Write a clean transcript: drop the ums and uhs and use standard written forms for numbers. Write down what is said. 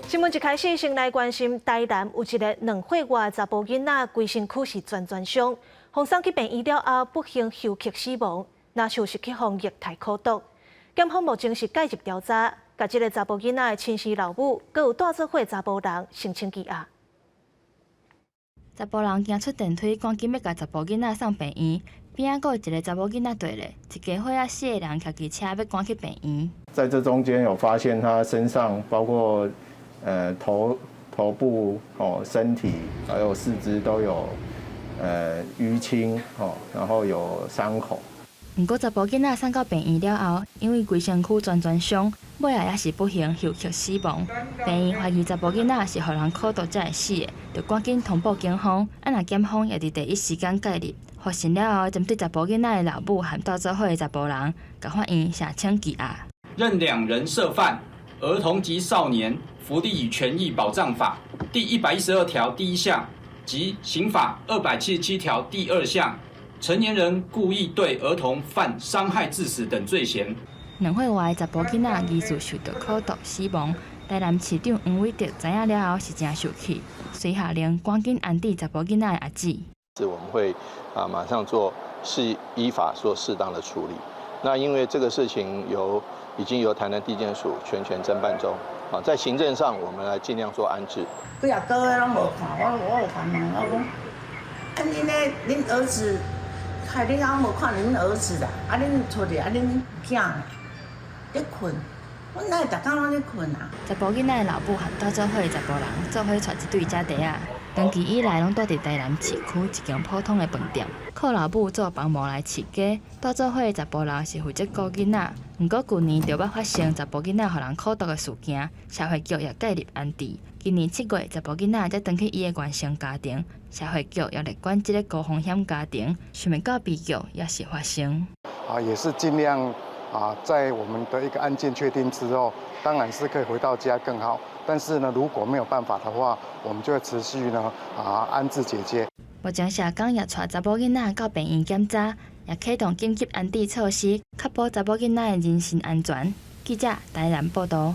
新闻一开始，先来关心台南有一个2岁外查甫囡仔，规身躯是全伤，送送去病院了后不幸休克死亡，那是去服液态可毒。检方目前是介入调查，甲这个查甫囡仔的亲生老母，佮有带做伙查甫人申请羁押。查甫人行出电梯，赶紧要甲查甫囡仔送病院，边仔阁有一个查某囡仔倒咧，一家伙仔4个人骑机车要赶去病院。在这中间有发现他身上包括头部身体还有四肢都有淤青然后有伤口。不过查甫囡仔送到病院了后，因为规身躯全伤，尾仔也是不幸休克死亡。病院怀疑查甫囡仔是互人苦毒才会死的，就赶紧通报警方。若检方也伫第一时间介入，发现了后，针对查甫囡仔的老母和带做伙的查甫人，甲法院申请羁押。任2人涉犯《儿童及少年福利与权益保障法》第112条第1项及刑法277条第2项。成年人故意对儿童犯伤害致死等罪嫌。2岁外的查甫囡仔疑似受到苦毒死亡，台南市长黄伟哲知影了后是真生气，遂下令赶紧安置查甫囡仔的阿姊。我们会马上依法做适当的处理。那因为这个事情已经由台南地检署全权侦办中，在行政上我们来尽量做安置。几啊个月拢无看，我有烦恼，我讲，恁儿子。害恁阿无看恁儿子啦，恁出去恁囝咧困，我哪会逐工拢咧困啊？查甫囡仔的老母和带做伙的查甫人做伙带一对姐弟仔，长期以来拢住伫台南市区一间普通的饭店，靠老母做保姆来饲家。带做伙的查甫人是负责顾囡仔，不过旧年就捌发生查甫囡仔互人苦毒的事件，社会局也介入安置。今年7月，查甫囡仔才回去伊的原生家庭，社会局也来管这个高风险家庭，想袂到悲剧也是发生。也是尽量在我们的一个案件确定之后，当然是可以回到家更好。但是呢，如果没有办法的话，我们就会持续呢安置姐姐。目前社工也带查甫囡仔到病院检查，也启动紧急安置措施，确保查甫囡仔的人身安全。记者台南报道。